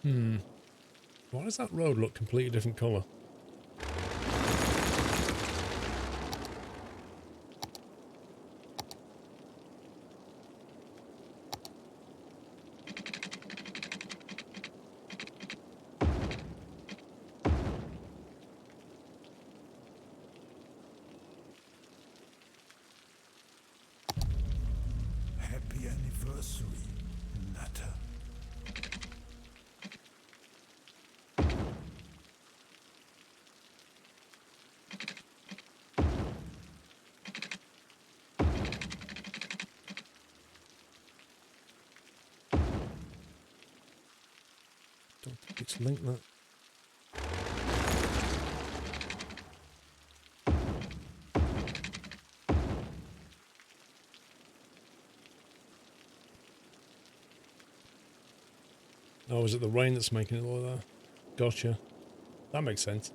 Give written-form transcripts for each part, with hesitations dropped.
Why does that road look completely different colour? Happy anniversary, Natter. Don't think it's linked that. Oh, is it the rain that's making it like that? Gotcha. That makes sense.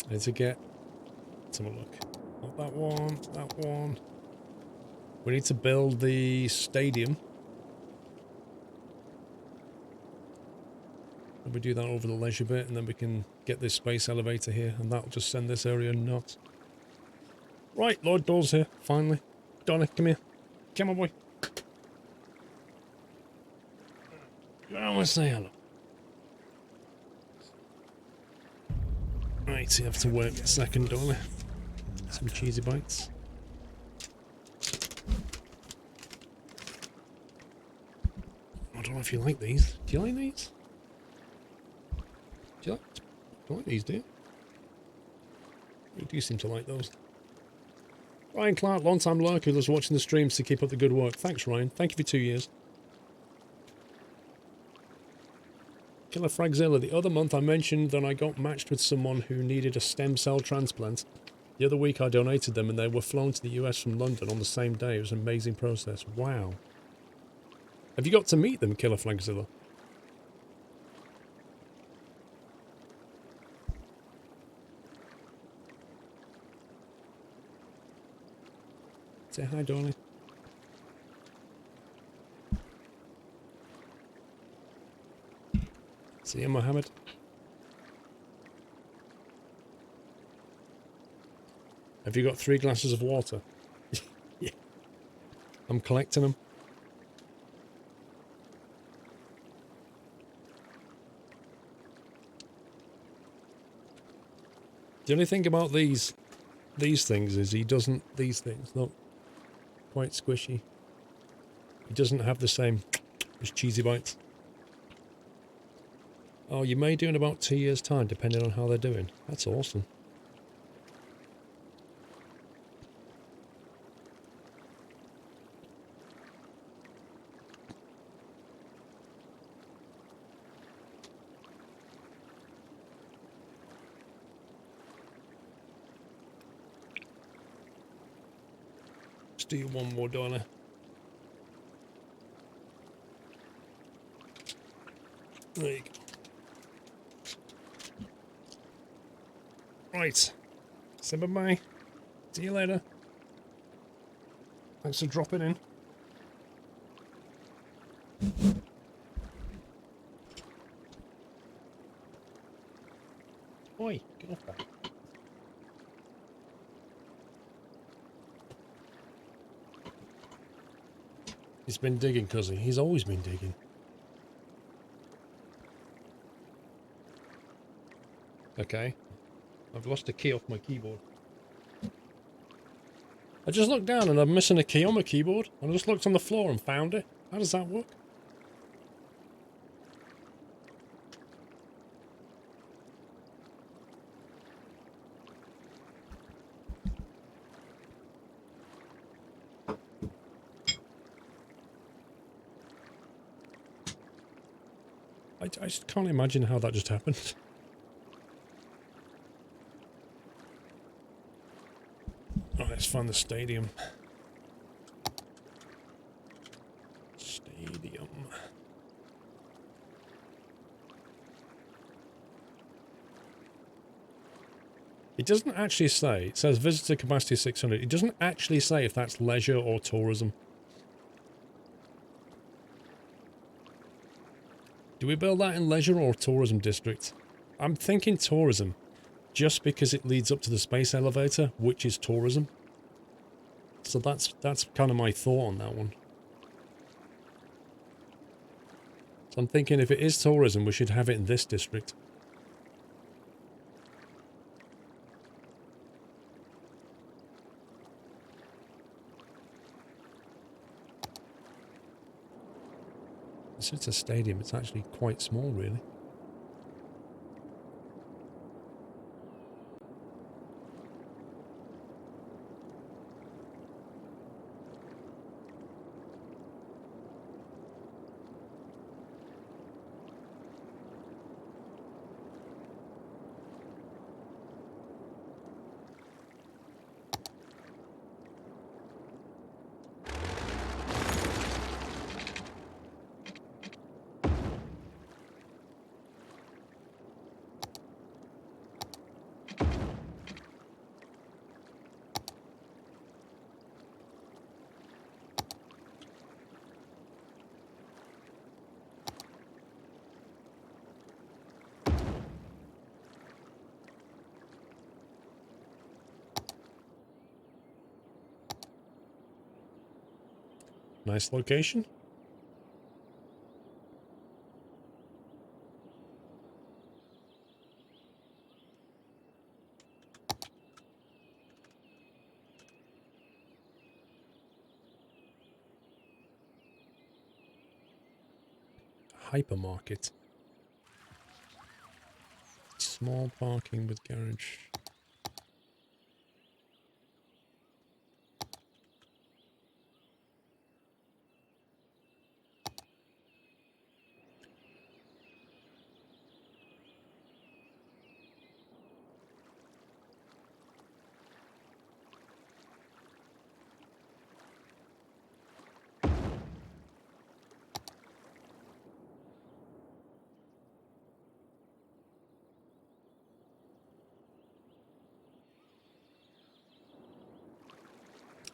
I need to get... Let's have a look. Not that one, that one. We need to build the stadium. And we do that over the leisure bit, and then we can get this space elevator here, and that'll just send this area nuts. Right, Lord Dole's here, finally. Donna, come here. Come on, boy. I want to say hello. Right, you have to wait a second, Donna. Some cheesy bites. I don't know if you like these. Do you like these? Do you like these, do you? You do seem to like those. Ryan Clark, long-time lurker, who loves watching the streams to keep up the good work. Thanks, Ryan. Thank you for 2 years. Killer Fragzilla, the other month I mentioned that I got matched with someone who needed a stem cell transplant. The other week I donated them and they were flown to the US from London on the same day. It was an amazing process. Wow. Have you got to meet them, Killer Fragzilla? Say hi, darling. See you, Mohammed. Have you got 3 glasses of water? Yeah. I'm collecting them. The only thing about these things is he doesn't, these things, not quite squishy. He doesn't have the same as cheesy bites. Oh, you may do in about 2 years' time, depending on how they're doing. That's awesome. Let's do one more, Donna. There you go. Right. Say bye-bye. See you later. Thanks for dropping in. Oi, get off that. He's been digging, cuzzy. He's always been digging. Okay. I've lost a key off my keyboard. I just looked down and I'm missing a key on my keyboard. And I just looked on the floor and found it. How does that work? I just can't imagine how that just happened. Right, let's find the stadium. Stadium. It doesn't actually say, it says visitor capacity 600. It doesn't actually say if that's leisure or tourism. Do we build that in leisure or tourism district? I'm thinking tourism, just because it leads up to the space elevator, which is tourism. So that's kind of my thought on that one. So I'm thinking if it is tourism, we should have it in this district. So it's a stadium, it's actually quite small, really. Nice location. Hypermarket. Small parking with garage.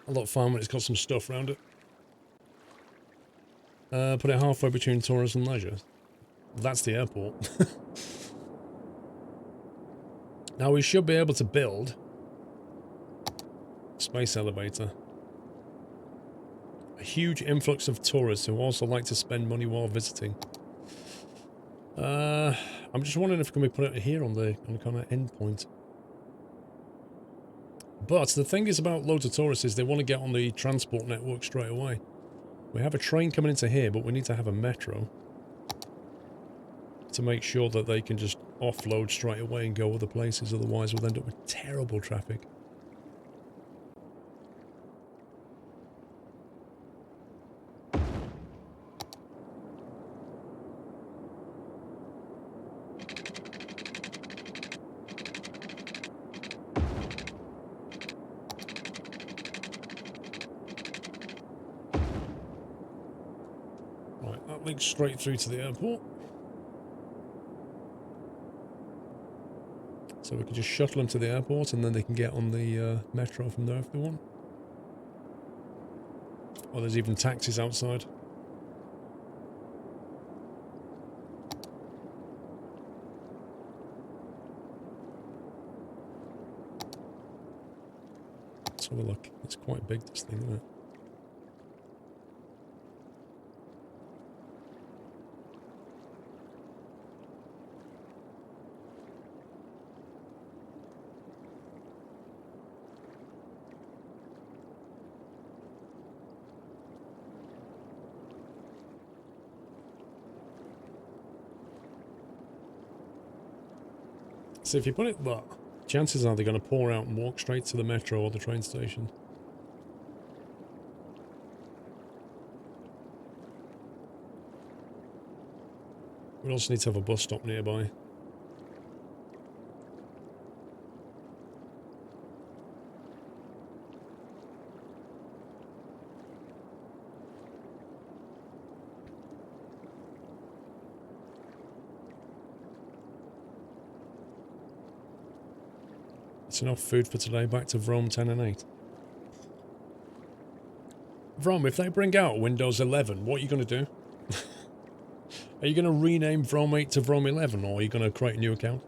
A lot of fun when it's got some stuff around it. Put it halfway between tourism and leisure. That's the airport. Now we should be able to build space elevator. A huge influx of tourists who also like to spend money while visiting. I'm just wondering if can we put it here on the kind of end point. But the thing is about loads of tourists is they want to get on the transport network straight away. We have a train coming into here, but we need to have a metro to make sure that they can just offload straight away and go other places. Otherwise, we'll end up with terrible traffic. Right, that links straight through to the airport. So we can just shuttle them to the airport and then they can get on the metro from there if they want. Or there's even taxis outside. Let's have a look. It's quite big, this thing, isn't it? So if you put it that, chances are they're going to pour out and walk straight to the metro or the train station. We also need to have a bus stop nearby. It's enough food for today. Back to Vrome 10 and 8. Vrome, if they bring out Windows 11, what are you going to do? Are you going to rename Vrome 8 to Vrome 11, or are you going to create a new account?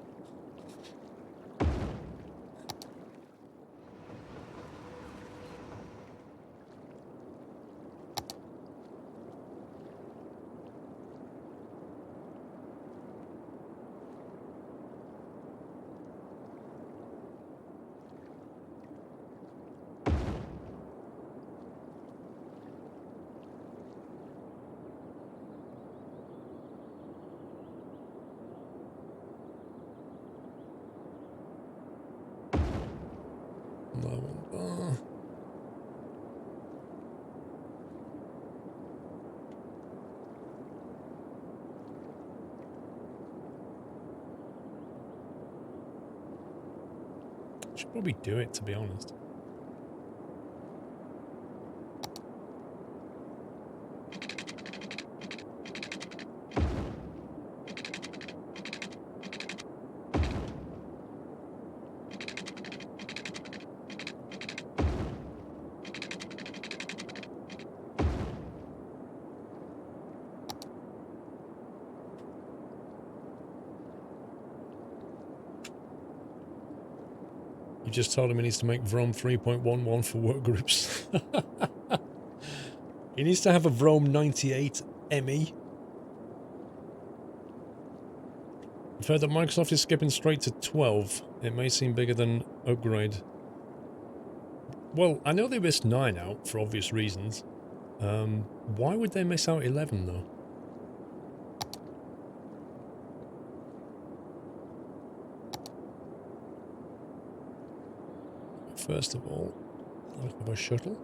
Should probably do it, to be honest. You just told him he needs to make Vrome 3.11 for work groups. He needs to have a Vrome 98 ME. I've heard that Microsoft is skipping straight to 12. It may seem bigger than upgrade. Well, I know they missed 9 out for obvious reasons. Why would they miss out 11 though? First of all, I'll have a shuttle.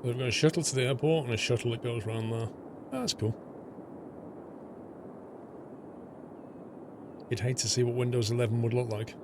They've got a shuttle to the airport and a shuttle that goes around there. Oh, that's cool. You'd hate to see what Windows 11 would look like.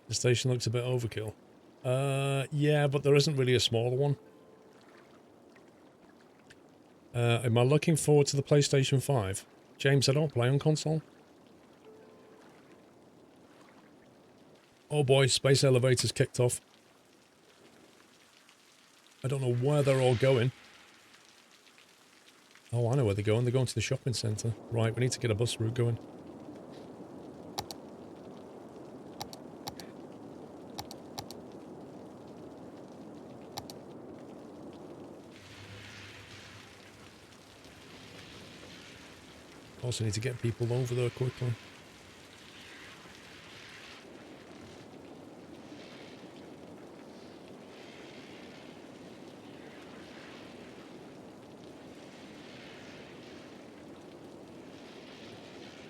The station looks a bit overkill. Yeah, but there isn't really a smaller one. Am I looking forward to the PlayStation 5? James, I don't play on console. Oh boy, space elevators kicked off. I don't know where they're all going. Oh, I know where they're going. They're going to the shopping centre. Right, we need to get a bus route going. Also need to get people over there quickly.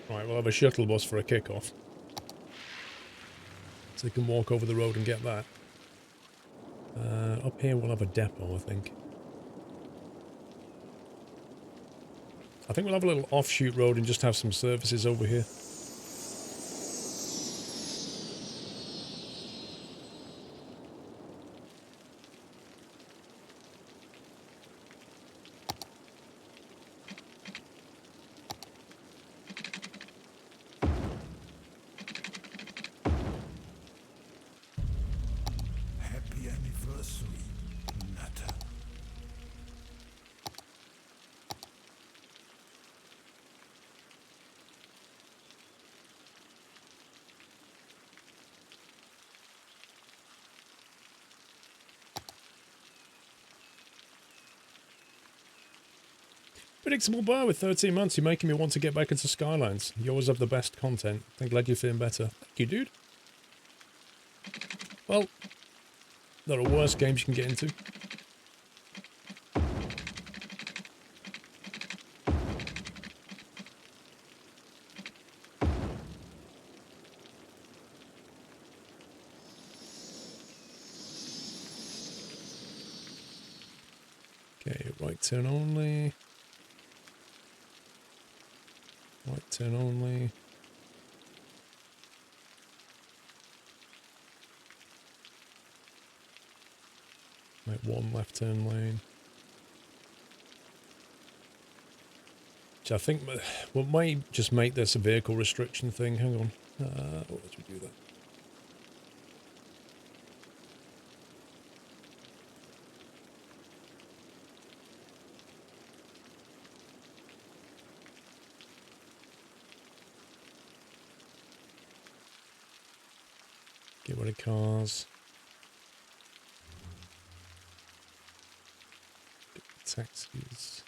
Right, we'll have a shuttle bus for a kick-off. So they can walk over the road and get that. Up here we'll have a depot, I think. I think we'll have a little offshoot road and just have some services over here. Predictable Bar with 13 months. You're making me want to get back into Skylines. You always have the best content. I'm glad you're feeling better. Thank you, dude. Well, there are worse games you can get into. Okay, right turn only. Right turn only. Right, one left turn lane. Which I think we might just make this a vehicle restriction thing. Hang on. Let's do that. Get rid of cars. Taxis.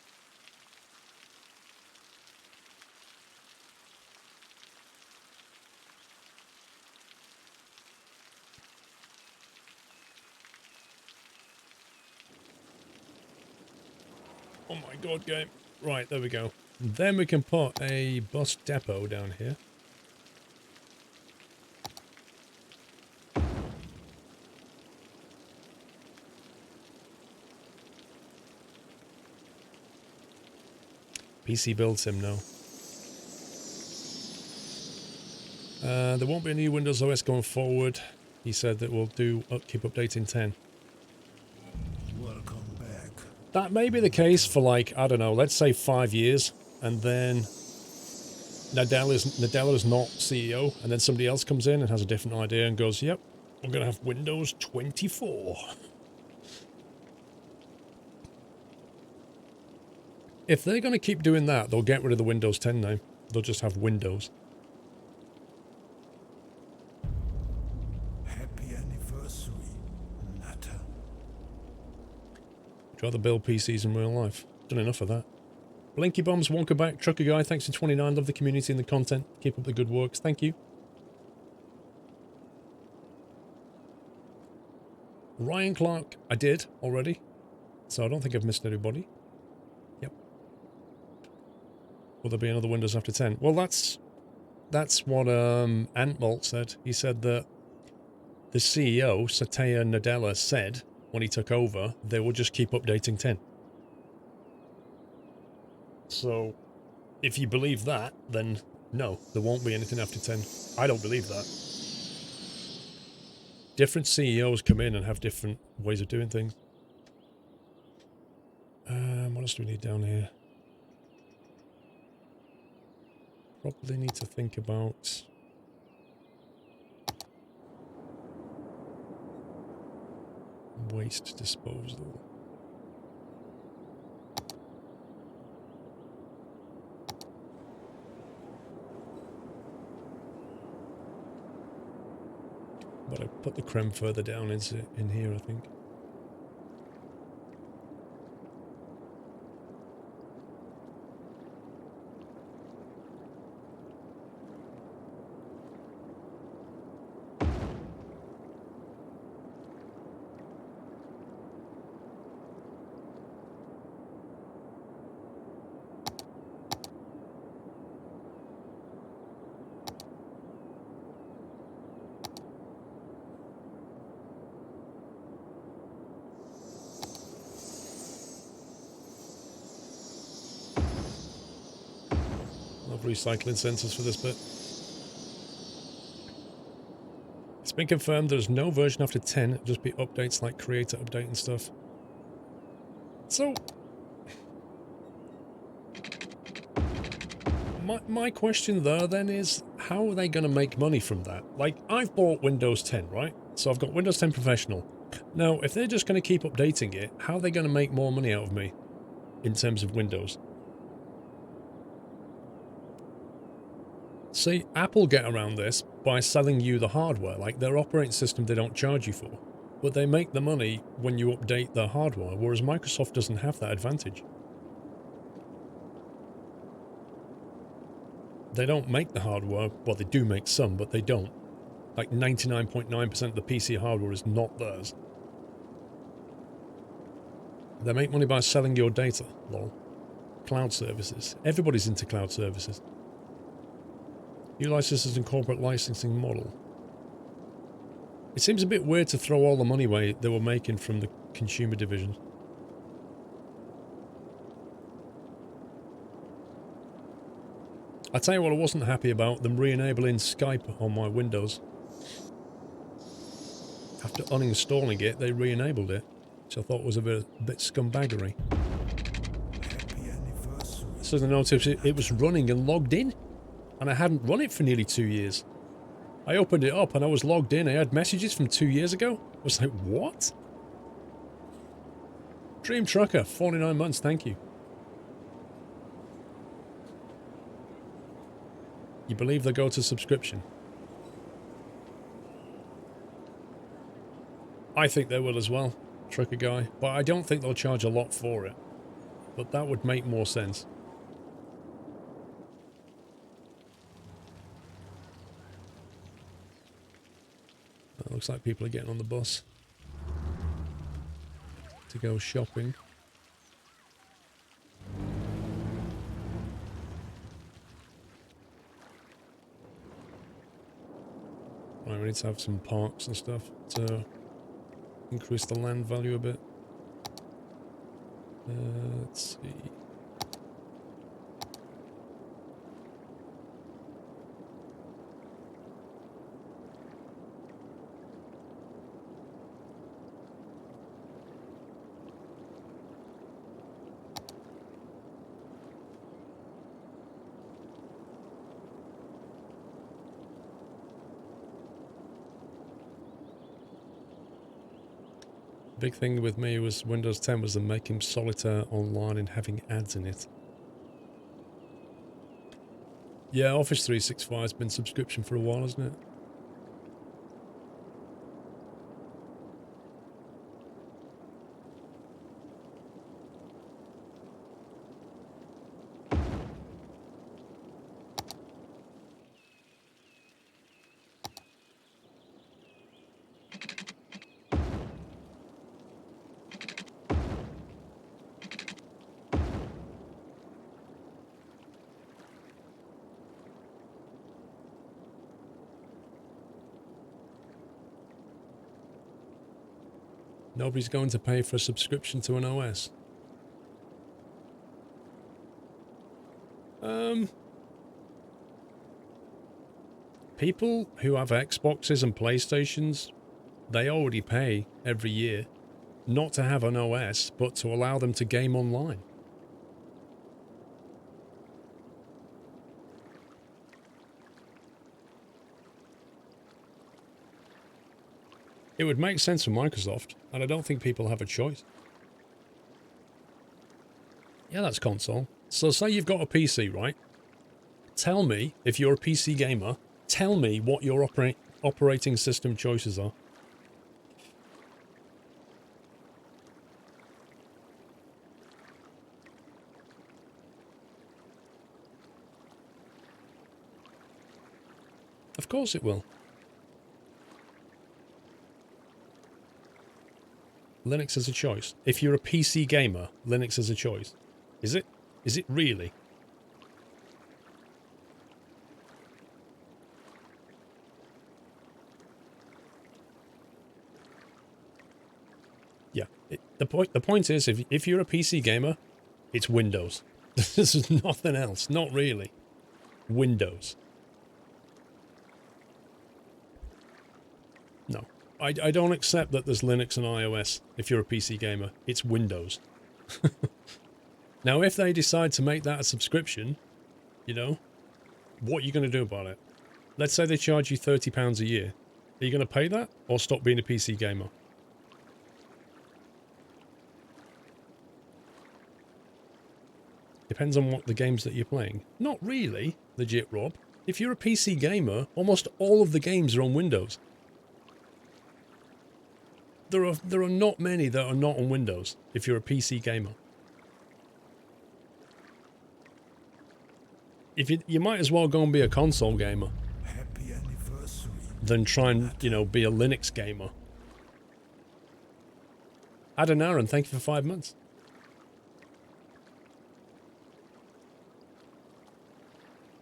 Oh my god, game. Right, there we go. And then we can put a bus depot down here. PC build sim, no. There won't be a new Windows OS going forward. He said that we'll keep updating 10. Welcome back. That may be the case for, like, I don't know, let's say 5 years, and then Nadella is not CEO, and then somebody else comes in and has a different idea and goes, yep, we're going to have Windows 24. If they're going to keep doing that, they'll get rid of the Windows 10 name. They'll just have Windows. Happy anniversary, Natter. Would you rather build PCs in real life? Done enough of that. Blinky Bombs, Wonka Back, Trucker Guy, thanks for 29. Love the community and the content. Keep up the good works. Thank you. Ryan Clark, I did already. So I don't think I've missed anybody. Yep. Will there be another Windows after 10? Well, that's what Antbolt said. He said that the CEO, Satya Nadella, said when he took over, they will just keep updating 10. So, if you believe that, then no, there won't be anything after 10. I don't believe that. Different CEOs come in and have different ways of doing things. What else do we need down here? Probably need to think about waste disposal. But I put the creme further down in here, I think. Recycling sensors for this bit. It's been confirmed there's no version after 10, it'll just be updates like creator update and stuff. So, my question there then is, how are they going to make money from that? Like, I've bought Windows 10, right? So I've got Windows 10 Professional. Now, if they're just going to keep updating it, how are they going to make more money out of me in terms of Windows? See, Apple get around this by selling you the hardware, like their operating system they don't charge you for. But they make the money when you update their hardware, whereas Microsoft doesn't have that advantage. They don't make the hardware. Well, they do make some, but they don't. Like 99.9% of the PC hardware is not theirs. They make money by selling your data, lol. Cloud services. Everybody's into cloud services. New licenses and corporate licensing model. It seems a bit weird to throw all the money away they were making from the consumer division. I tell you what I wasn't happy about, them re-enabling Skype on my Windows. After uninstalling it, they re-enabled it, which I thought was a bit scumbaggery. Happy anniversary. So I noticed it was running and logged in, and I hadn't run it for nearly 2 years. I opened it up and I was logged in. I had messages from 2 years ago. I was like, what? Dream Trucker, 49 months, thank you. You believe they'll go to subscription? I think they will as well, Trucker Guy. But I don't think they'll charge a lot for it. But that would make more sense. It looks like people are getting on the bus to go shopping. Right, we need to have some parks and stuff to increase the land value a bit. Let's see. Big thing with me was Windows 10 was them making Solitaire online and having ads in it. Yeah, Office 365 has been subscription for a while, hasn't it? Nobody's going to pay for a subscription to an OS. People who have Xboxes and PlayStations, they already pay every year not to have an OS, but to allow them to game online. It would make sense for Microsoft, and I don't think people have a choice. Yeah, that's console. So say you've got a PC, right? Tell me, if you're a PC gamer, tell me what your operating system choices are. Of course it will. Linux is a choice. If you're a PC gamer, Linux is a choice. Is it? Is it really? Yeah. The point is, if you're a PC gamer, it's Windows. This is nothing else. Not really. Windows. No. I don't accept that there's Linux and iOS if you're a PC gamer. It's Windows. Now, if they decide to make that a subscription, you know, what are you going to do about it? Let's say they charge you £30 a year. Are you going to pay that or stop being a PC gamer? Depends on what the games that you're playing. Not really, legit Rob. If you're a PC gamer, almost all of the games are on Windows. There are not many that are not on Windows if you're a PC gamer. if you might as well go and be a console gamer Happy anniversary. than try and, you know, be a Linux gamer. Aaron, thank you for 5 months.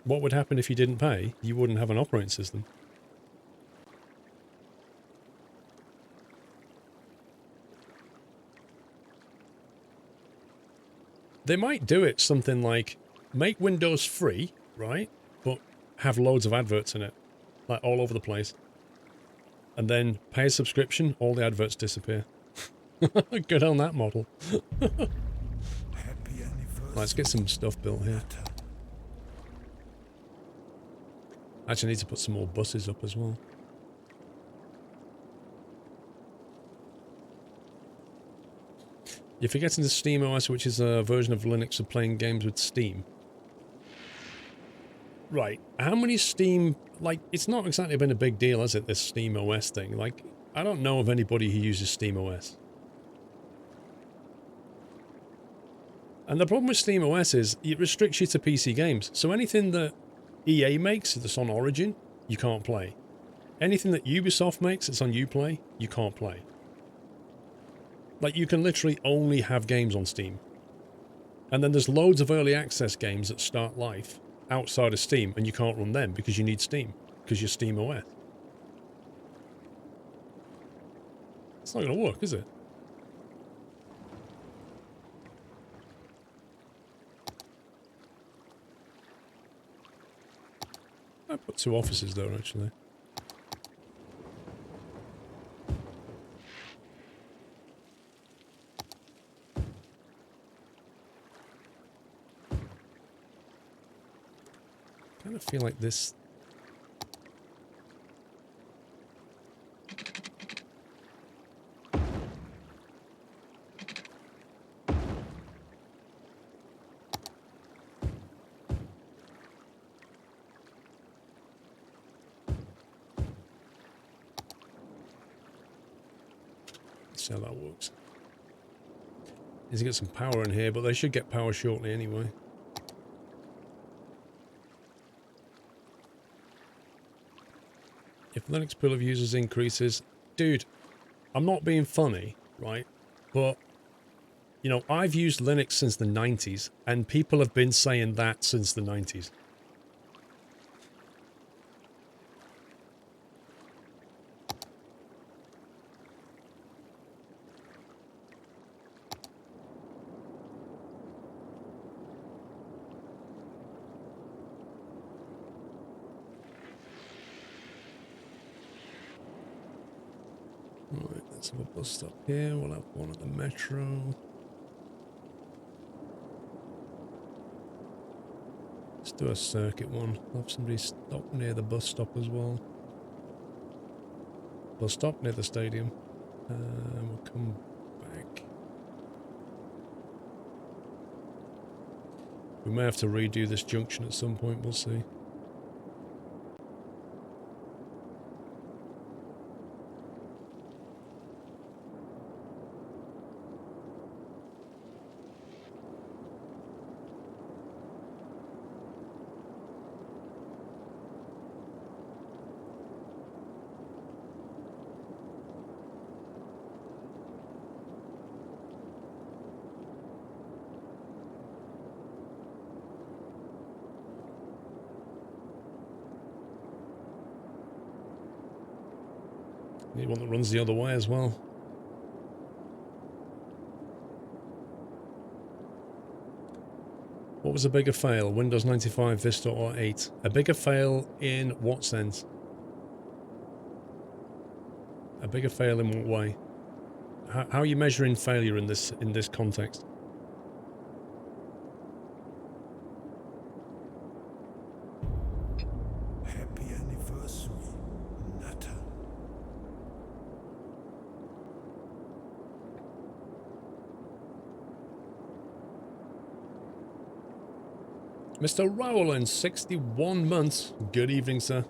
What would happen if you didn't pay? You wouldn't have an operating system. They might do it something like, make Windows free, right? But have loads of adverts in it. Like all over the place. And then pay a subscription, all the adverts disappear. Good on that model. Happy anniversary. Let's get some stuff built here. Actually, I need to put some more buses up as well. If you get into SteamOS, which is a version of Linux for playing games with Steam. Right, how many Steam... Like, it's not exactly been a big deal, has it, this SteamOS thing? Like, I don't know of anybody who uses SteamOS. And the problem with SteamOS is it restricts you to PC games. So anything that EA makes that's on Origin, you can't play. Anything that Ubisoft makes that's on Uplay, you can't play. Like, you can literally only have games on Steam. And then there's loads of early access games that start life outside of Steam, and you can't run them because you need Steam, because you're SteamOS. It's not going to work, is it? I put 2 offices there, actually. I kind of feel like this... Let's see how that works. Need to get some power in here, but they should get power shortly anyway. If Linux pool of users increases... Dude, I'm not being funny, right? But, you know, I've used Linux since the 90s, and people have been saying that since the 90s. Right, let's have a bus stop here. We'll have one at the metro. Let's do a circuit one. I'll have somebody stop near the bus stop as well. Bus stop near the stadium. We'll come back. We may have to redo this junction at some point, we'll see. Need one that runs the other way as well. What was a bigger fail? Windows 95, Vista or 8? A bigger fail in what sense? A bigger fail in what way? How are you measuring failure in this context? Happy anniversary. Nutter. Mr. Rowland, 61 months. Good evening, sir.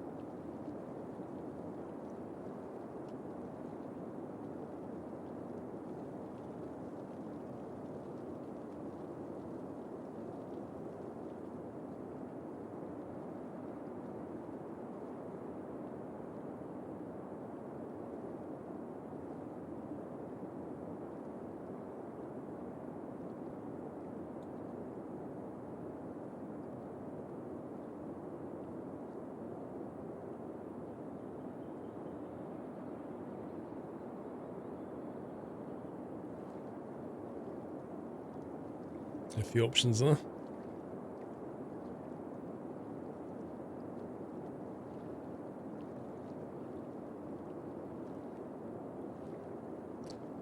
A few options there.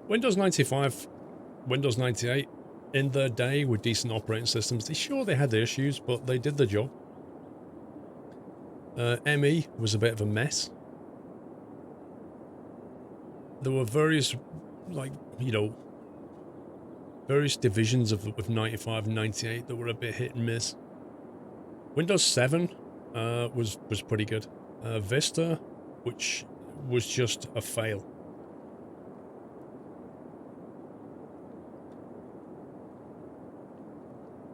Windows 95, Windows 98, in their day were decent operating systems. Sure, they had their issues, but they did the job. ME was a bit of a mess. There were various, like, you know, various divisions of 95 and 98 that were a bit hit and miss. Windows 7 was pretty good. Vista, which was just a fail.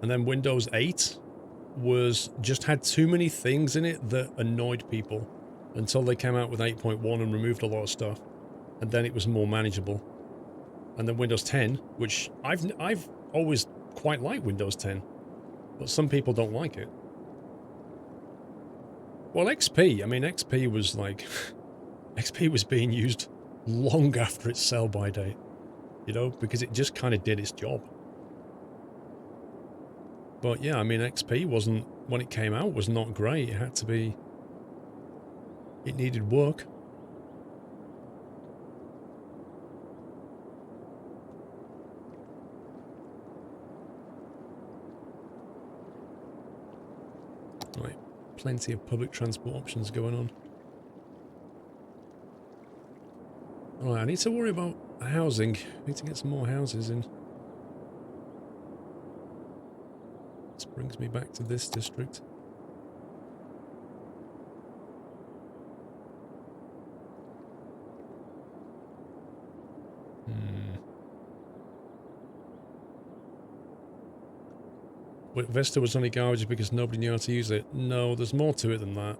And then Windows 8 was just had too many things in it that annoyed people until they came out with 8.1 and removed a lot of stuff. And then it was more manageable. And then Windows 10, which I've always quite liked Windows 10, but some people don't like it. Well, XP, I mean, XP was like, XP was being used long after its sell-by date, you know, because it just kind of did its job. But yeah, I mean, XP wasn't, when it came out, was not great. It had to be, it needed work. Right, plenty of public transport options going on. Alright, I need to worry about housing. I need to get some more houses in. This brings me back to this district. Vista was only garbage because nobody knew how to use it. No, there's more to it than that.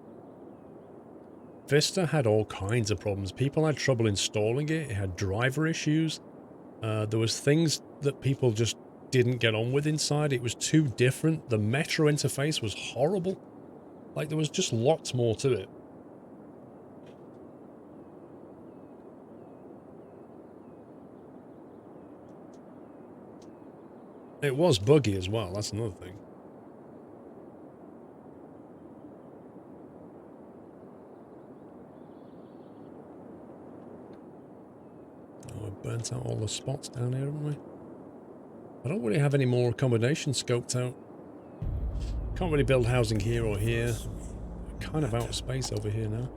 Vista had all kinds of problems. People had trouble installing it. It had driver issues. There was things that people just didn't get on with inside. It was too different. The Metro interface was horrible. Like, there was just lots more to it. It was buggy as well, that's another thing. Oh, we've burnt out all the spots down here, haven't we? I don't really have any more accommodation scoped out. Can't really build housing here or here. We're kind of out of space over here now.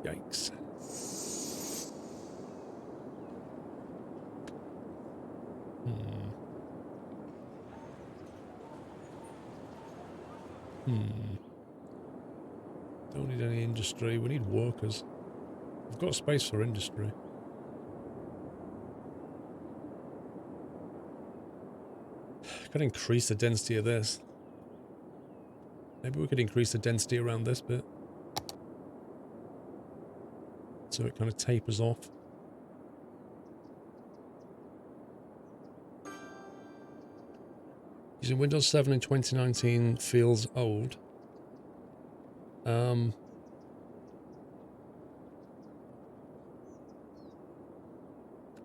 Yikes. Don't need any industry. We need workers. We've got space for industry. Could increase the density of this. Maybe we could increase the density around this bit. So it kind of tapers off. Using Windows 7 in 2019 feels old. A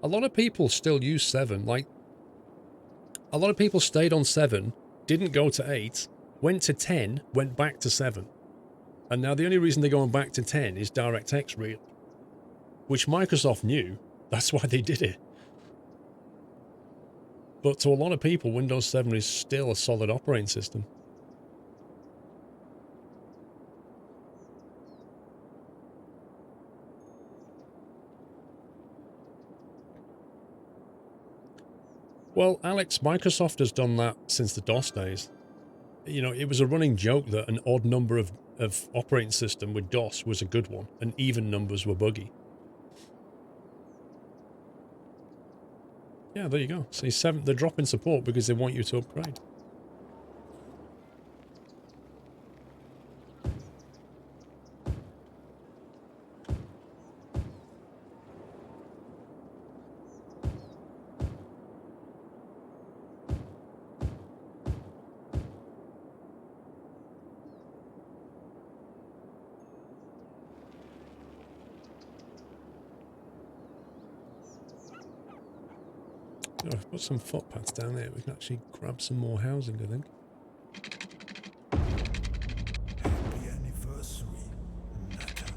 lot of people still use 7. Like, a lot of people stayed on 7, didn't go to 8, went to 10, went back to 7. And now the only reason they're going back to 10 is DirectX, really. Which Microsoft knew. That's why they did it. But to a lot of people, Windows 7 is still a solid operating system. Well, Alex, Microsoft has done that since the DOS days. You know, it was a running joke that an odd number of operating system with DOS was a good one, and even numbers were buggy. Yeah, there you go. See, 7, they're dropping support because they want you to upgrade. Oh, I've got some footpaths down there. We can actually grab some more housing, I think. Happy anniversary. Natter.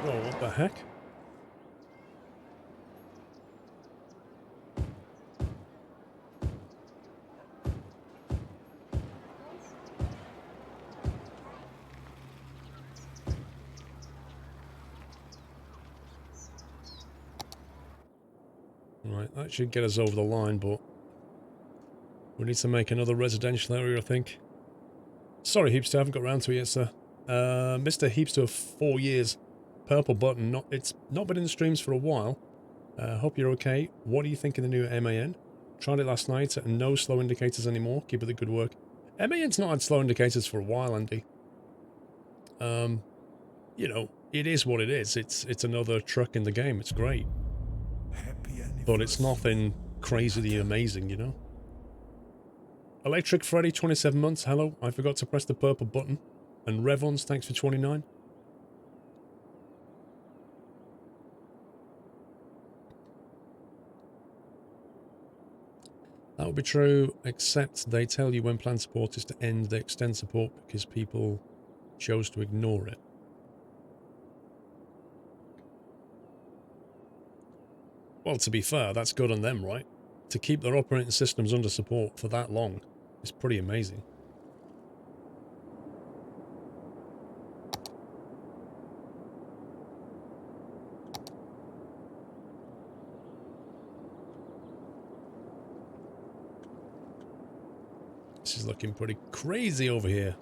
Whoa, what the heck? Right, that should get us over the line, but we need to make another residential area, I think. Sorry, Heapster, I haven't got round to it yet, sir. Mr. Heapster, 4 years. Purple button. It's not been in the streams for a while. Hope you're okay. What do you think of the new MAN? Tried it last night and no slow indicators anymore. Keep up the good work. MAN's not had slow indicators for a while, Andy. You know, it is what it is. It's another truck in the game. It's great. Happy anniversary. But it's nothing crazily amazing, you know? Electric Freddy, 27 months. Hello, I forgot to press the purple button. And Revons, thanks for 29. That would be true, except they tell you when plan support is to end, they extend support because people chose to ignore it. Well, to be fair, that's good on them, right? To keep their operating systems under support for that long is pretty amazing. This is looking pretty crazy over here.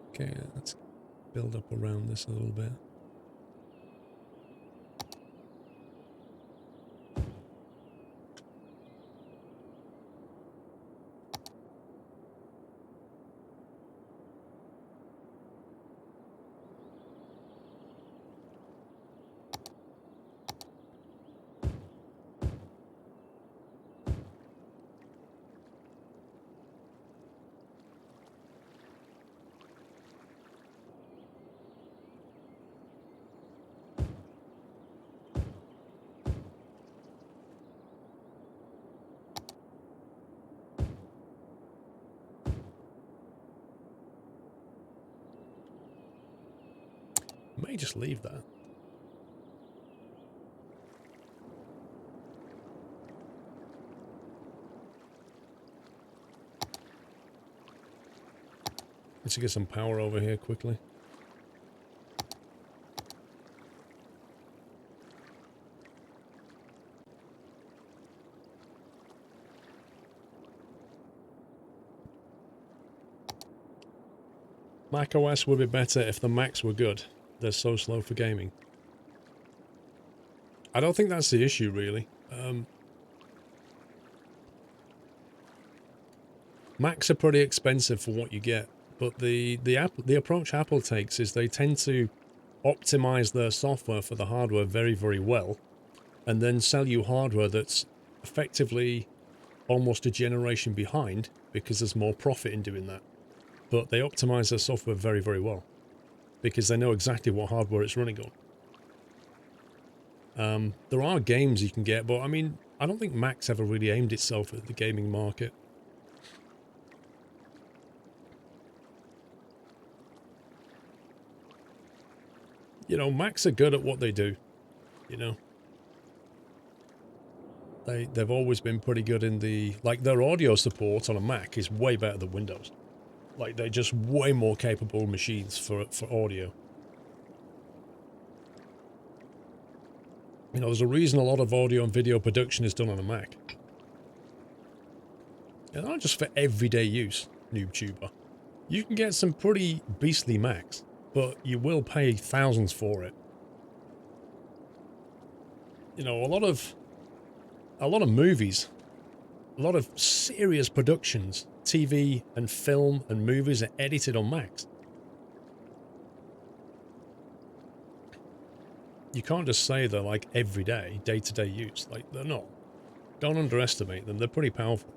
Okay, let's build up around this a little bit. May just leave that. Let's get some power over here quickly. Mac OS would be better if the Macs were good. They're so slow for gaming. I don't think that's the issue, really. Macs are pretty expensive for what you get, but the approach Apple takes is they tend to optimize their software for the hardware very, very well, and then sell you hardware that's effectively almost a generation behind because there's more profit in doing that. But they optimize their software very, very well because they know exactly what hardware it's running on. There are games you can get, but I mean, I don't think Mac's ever really aimed itself at the gaming market. You know, Macs are good at what they do, you know. They've always been pretty good in the... Like, their audio support on a Mac is way better than Windows. Like, they're just way more capable machines for audio. You know, there's a reason a lot of audio and video production is done on a Mac. And not just for everyday use, NoobTuber. You can get some pretty beastly Macs, but you will pay thousands for it. You know, a lot of movies, a lot of serious productions, TV and film and movies are edited on Macs. You can't just say they're like everyday, day-to-day use. Like, they're not. Don't underestimate them. They're pretty powerful.